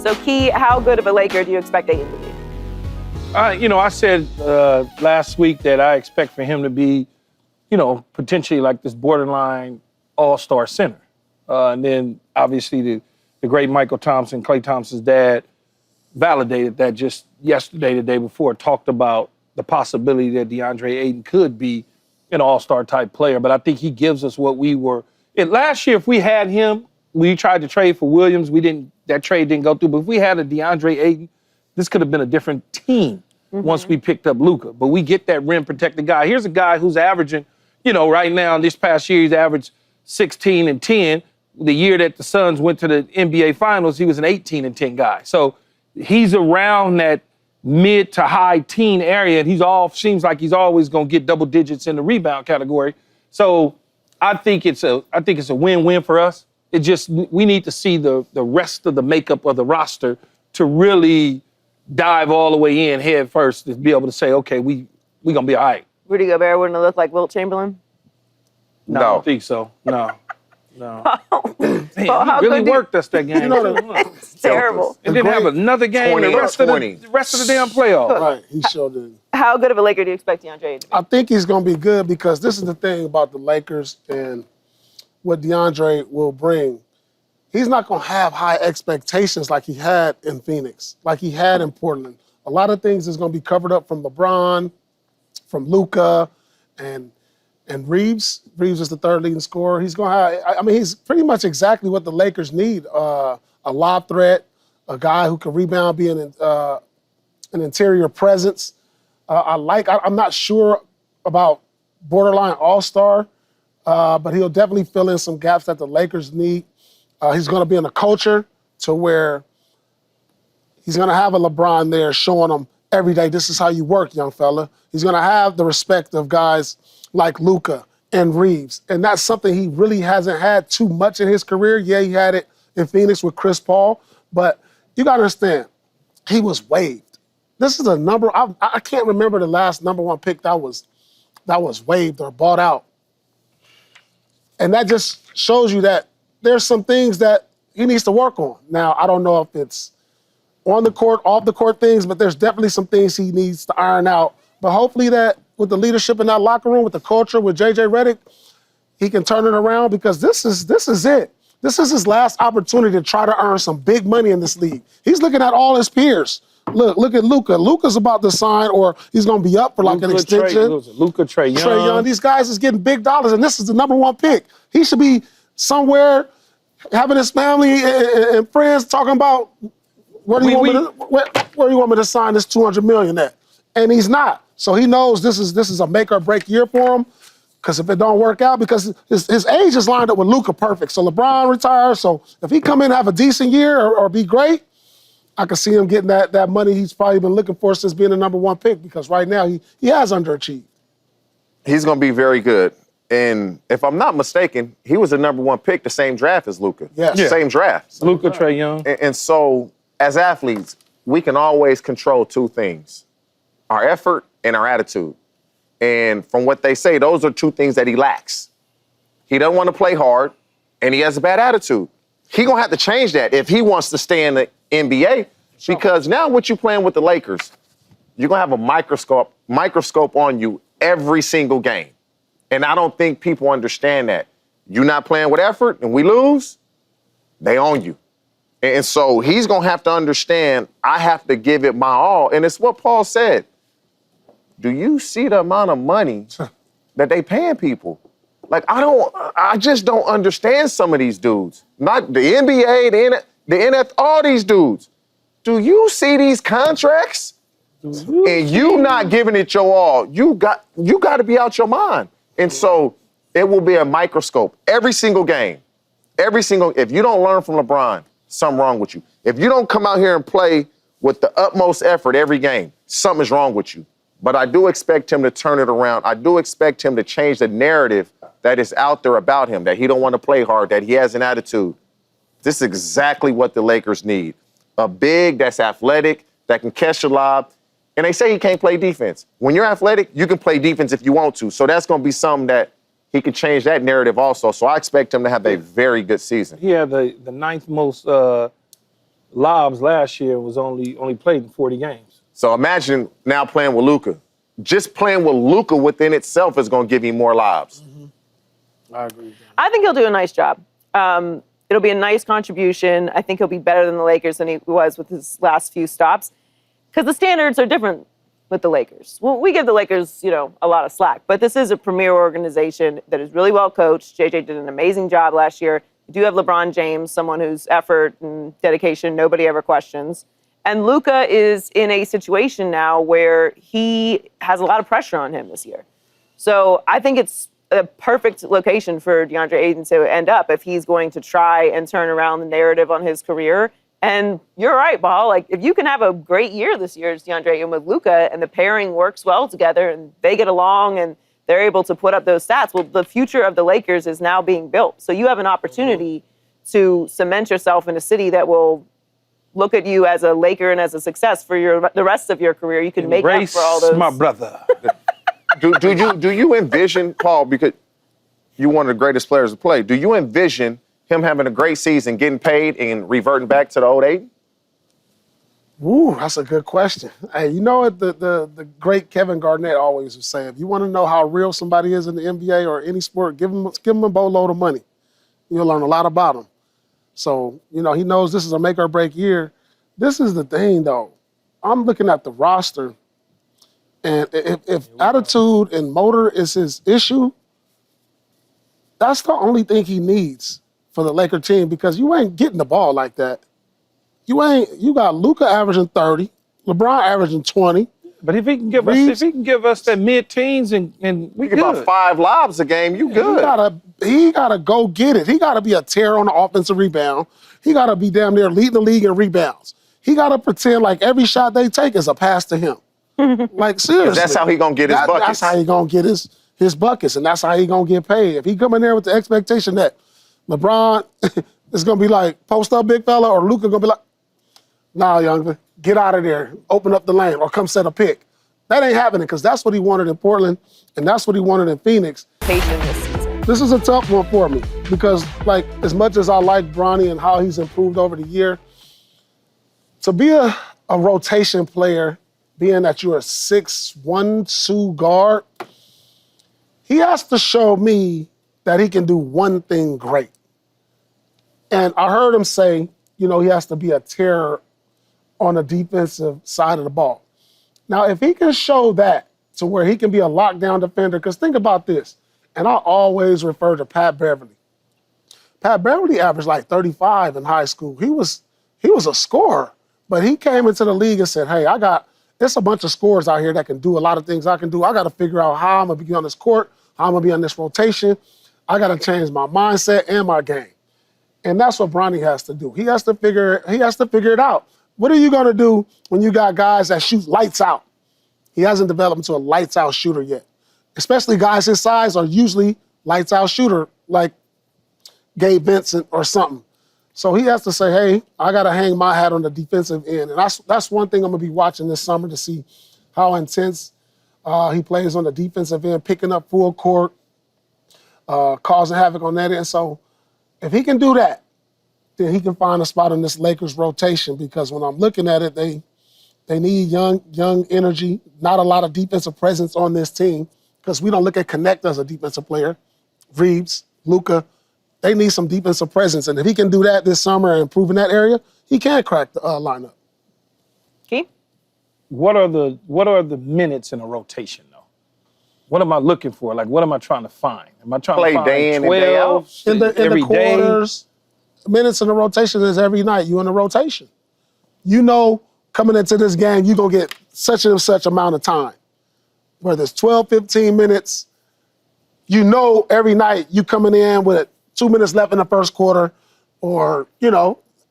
So, Key, how good of a Laker do you expect Ayton to be? I said last week that I expect for him to be, potentially like this borderline all-star center. And then, obviously, the great Michael Thompson, Klay Thompson's dad, validated that just yesterday, the day before, talked about the possibility that Deandre Ayton could be an all-star type player. But I think he gives us what we were. And last year, if we had him, we tried to trade for Williams. That trade didn't go through. But if we had a Deandre Ayton, this could have been a different team once we picked up Luka. But we get that rim protected guy. Here's a guy who's averaging, right now, this past year, he's averaged 16 and 10. The year that the Suns went to the NBA Finals, he was an 18 and 10 guy. So he's around that mid to high teen area, and seems like he's always going to get double digits in the rebound category. So I think it's a win-win for us. It just, we need to see the rest of the makeup of the roster to really dive all the way in head first to be able to say, okay, we gonna be all right. Rudy Gobert wouldn't have looked like Wilt Chamberlain? No. I don't think so. No. Man, he really worked us that game. It's terrible. And didn't have another game the rest of the damn playoffs. Right, he sure did. How good of a Laker do you expect DeAndre Ayton to be? I think he's going to be good because this is the thing about the Lakers and what DeAndre will bring. He's not going to have high expectations like he had in Phoenix, like he had in Portland. A lot of things is going to be covered up from LeBron, from Luka, and Reeves. Reeves is the third leading scorer. He's going to have, he's pretty much exactly what the Lakers need. A lob threat, a guy who can rebound, be an interior presence. I'm not sure about borderline all-star, but he'll definitely fill in some gaps that the Lakers need. He's going to be in a culture to where he's going to have a LeBron there showing them every day, this is how you work, young fella. He's going to have the respect of guys like Luka and Reeves. And that's something he really hasn't had too much in his career. Yeah, he had it in Phoenix with Chris Paul. But you got to understand, he was waived. This is a number, I can't remember the last number one pick that was waived or bought out. And that just shows you that there's some things that he needs to work on. Now, I don't know if it's on the court, off the court things, but there's definitely some things he needs to iron out. But hopefully that with the leadership in that locker room, with the culture, with J.J. Redick, he can turn it around because this is it. This is his last opportunity to try to earn some big money in this league. He's looking at all his peers. Look at Luka. Luka's about to sign, or he's going to be up for like an extension. Luka, Trae Young. Trae Young. These guys is getting big dollars, and this is the number one pick. He should be somewhere having his family and friends talking about where do you want me to sign this $200 million at? And he's not. So he knows this is a make or break year for him. Because if it don't work out, because his age is lined up with Luka perfect. So LeBron retires. So if he come in and have a decent year or be great, I can see him getting that money he's probably been looking for since being the number one pick. Because right now he has underachieved. He's going to be very good. And if I'm not mistaken, he was the number one pick, the same draft as Luka. Yes. Yeah. Same draft. Luka, Trae Young. And so as athletes, we can always control two things, our effort and our attitude. And from what they say, those are two things that he lacks. He doesn't want to play hard, and he has a bad attitude. He's going to have to change that if he wants to stay in the NBA, because now what you playing with the Lakers, you're going to have a microscope on you every single game. And I don't think people understand that. You're not playing with effort, and we lose, they own you. And so he's going to have to understand, I have to give it my all. And it's what Paul said. Do you see the amount of money that they paying people? Like, I just don't understand some of these dudes. Not the NBA, the NFL, all these dudes. Do you see these contracts? And you not giving it your all. You got to be out your mind. And so it will be a microscope every single game. If you don't learn from LeBron, something wrong with you. If you don't come out here and play with the utmost effort every game, something is wrong with you. But I do expect him to turn it around. I do expect him to change the narrative that is out there about him, that he don't want to play hard, that he has an attitude. This is exactly what the Lakers need. A big that's athletic, that can catch a lob. And they say he can't play defense. When you're athletic, you can play defense if you want to. So that's going to be something that he can change that narrative also. So I expect him to have a very good season. He had the ninth most lobs last year and was only played in 40 games. So imagine now playing with Luka. Just playing with Luka within itself is going to give you more lobs. I agree with that. I think he'll do a nice job. It'll be a nice contribution. I think he'll be better than the Lakers than he was with his last few stops, because the standards are different with the Lakers. Well, we give the Lakers, a lot of slack, but this is a premier organization that is really well coached. JJ did an amazing job last year. You do have LeBron James, someone whose effort and dedication nobody ever questions. And Luka is in a situation now where he has a lot of pressure on him this year. So I think it's a perfect location for Deandre Ayton to end up if he's going to try and turn around the narrative on his career. And you're right, Ball. Like, if you can have a great year this year as Deandre Ayton with Luka, and the pairing works well together and they get along and they're able to put up those stats, well, the future of the Lakers is now being built. So you have an opportunity to cement yourself in a city that will look at you as a Laker and as a success for the rest of your career. You can make up for all those. My brother. Do you envision, Paul, because you're one of the greatest players to play, do you envision him having a great season, getting paid, and reverting back to the old Ayton? Ooh, that's a good question. Hey, you know what the great Kevin Garnett always would say? If you want to know how real somebody is in the NBA or any sport, give them a boatload of money. You'll learn a lot about them. So, he knows this is a make or break year. This is the thing, though. I'm looking at the roster, and if attitude and motor is his issue, that's the only thing he needs for the Laker team, because you ain't getting the ball like that. You got Luka averaging 30, LeBron averaging 20. But if he can give us that mid-teens and we good. About 5 lobs a game, you good. He gotta go get it. He gotta be a terror on the offensive rebound. He gotta be damn near leading the league in rebounds. He gotta pretend like every shot they take is a pass to him. Like, seriously. That's how he gonna get his buckets. That's how he gonna get his buckets, and that's how he gonna get paid. If he come in there with the expectation that LeBron is gonna be like, post up, big fella, or Luka gonna be like, nah, youngster, get out of there, open up the lane, or come set a pick. That ain't happening, because that's what he wanted in Portland, and that's what he wanted in Phoenix. Patient this season. This is a tough one for me, because, like, as much as I like Bronny and how he's improved over the year, to be a rotation player, being that you're a 6'1", 2 guard, he has to show me that he can do one thing great. And I heard him say, he has to be a terror on the defensive side of the ball. Now, if he can show that to where he can be a lockdown defender, because think about this, and I always refer to Pat Beverly. Pat Beverly averaged like 35 in high school. He was a scorer, but he came into the league and said, hey, there's a bunch of scorers out here that can do a lot of things I can do. I got to figure out how I'm going to be on this court, how I'm going to be on this rotation. I got to change my mindset and my game. And that's what Bronny has to do. He has to figure it out. What are you going to do when you got guys that shoot lights out? He hasn't developed into a lights out shooter yet. Especially guys his size are usually lights out shooter, like Gabe Vincent or something. So he has to say, hey, I got to hang my hat on the defensive end. And that's one thing I'm going to be watching this summer, to see how intense he plays on the defensive end, picking up full court, causing havoc on that end. So if he can do that, then he can find a spot in this Lakers rotation, because when I'm looking at it, they need young energy, not a lot of defensive presence on this team, because we don't look at Connect as a defensive player. Reeves, Luka, they need some defensive presence. And if he can do that this summer and improve in that area, he can crack the lineup. Key? What are the minutes in a rotation, though? What am I looking for? Like, what am I trying to find? Am I trying Play to find day in and 12 day out? In every the quarters, minutes in the rotation is every night you in the rotation. Coming into this game, you're going to get such and such amount of time. Whether it's 12, 15 minutes, every night you coming in with 2 minutes left in the first quarter, or,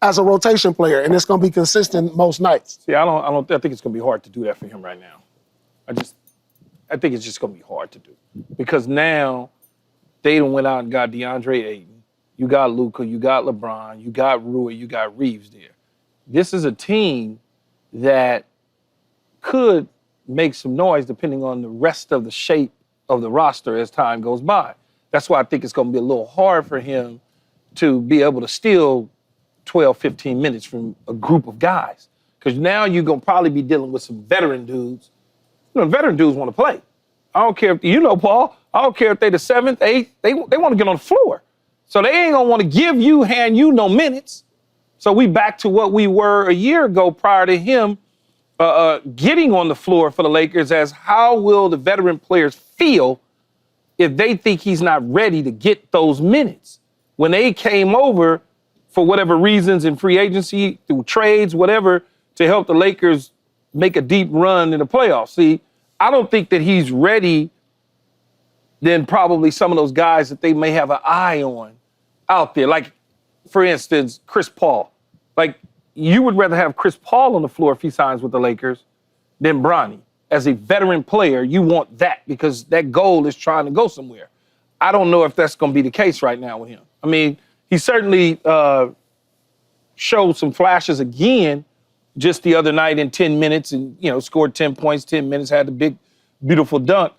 as a rotation player, and it's going to be consistent most nights. See, I think it's going to be hard to do that for him right now. I think it's just going to be hard to do, because now they done went out and got Deandre Ayton. You got Luka, you got LeBron, you got Rui, you got Reeves there. This is a team that could make some noise depending on the rest of the shape of the roster as time goes by. That's why I think it's going to be a little hard for him to be able to steal 12, 15 minutes from a group of guys. Because now you're going to probably be dealing with some veteran dudes. You know, veteran dudes want to play. I don't care if, you know, Paul, I don't care if they're the 7th, 8th, they want to get on the floor. So they ain't going to want to hand you no minutes. So we back to what we were a year ago prior to him getting on the floor for the Lakers as how will the veteran players feel if they think he's not ready to get those minutes? When they came over for whatever reasons in free agency, through trades, whatever, to help the Lakers make a deep run in the playoffs. See, I don't think that he's ready than probably some of those guys that they may have an eye on out there. Like, for instance, Chris Paul. Like, you would rather have Chris Paul on the floor if he signs with the Lakers than Bronny. As a veteran player, you want that because that goal is trying to go somewhere. I don't know if that's going to be the case right now with him. I mean, he certainly showed some flashes again just the other night in 10 minutes and, you know, scored 10 points, 10 minutes, had the big, beautiful dunk.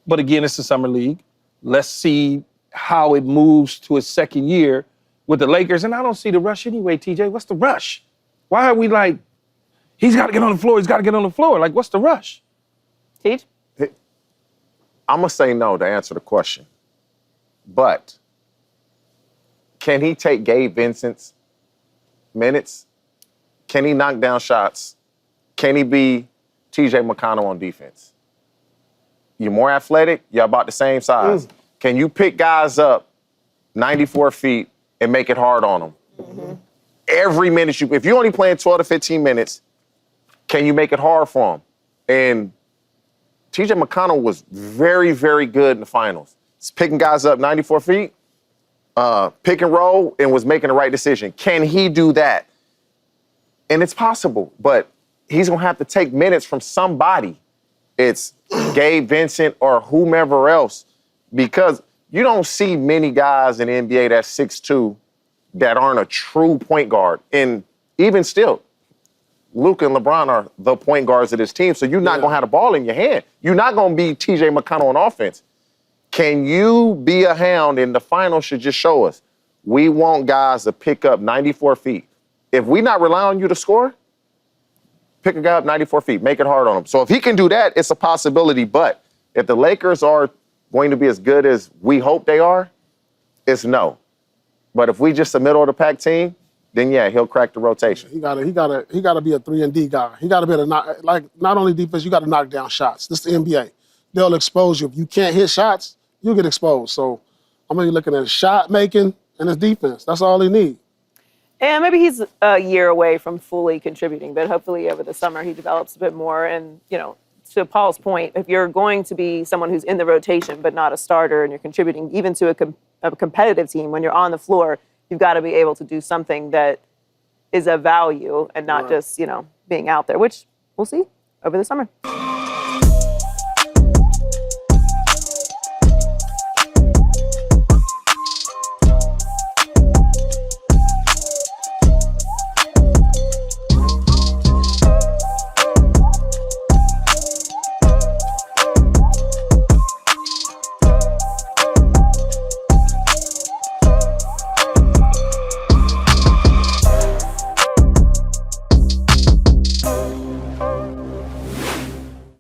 But again, it's the summer league. Let's see how it moves to his second year with the Lakers. And I don't see the rush anyway, TJ. What's the rush? Why are we like, he's got to get on the floor, he's got to get on the floor? Like, what's the rush? Teach? I'm going to say no to answer the question. But can he take Gabe Vincent's minutes? Can he knock down shots? Can he be TJ McConnell on defense? You're more athletic, you're about the same size. Can you pick guys up 94 feet and make it hard on them? Mm-hmm. Every minute if you're only playing 12 to 15 minutes, can you make it hard for them? And TJ McConnell was very, very good in the finals. He's picking guys up 94 feet, pick and roll, and was making the right decision. Can he do that? And it's possible, but he's going to have to take minutes from somebody. It's Gabe Vincent or whomever else, because you don't see many guys in the NBA that's 6'2" that aren't a true point guard. And even still, Luka and LeBron are the point guards of this team, so you're not going to have the ball in your hand. You're not going to be TJ McConnell on offense. Can you be a hound? And the finals should just show us. We want guys to pick up 94 feet. If we not rely on you to score, pick a guy up 94 feet, make it hard on him. So if he can do that, it's a possibility. But if the Lakers are going to be as good as we hope they are, it's no. But if we just a middle of the pack team, then yeah, he'll crack the rotation. He gotta be a 3-and-D guy. He gotta be able to not only defense, you gotta knock down shots. This is the NBA. They'll expose you. If you can't hit shots, you'll get exposed. So I'm gonna be looking at his shot making and his defense. That's all he needs. And maybe he's a year away from fully contributing, but hopefully over the summer he develops a bit more. And, you know, to Paul's point, if you're going to be someone who's in the rotation but not a starter and you're contributing even to a competitive team, when you're on the floor, you've got to be able to do something that is of value and not just, you know, being out there, which we'll see over the summer.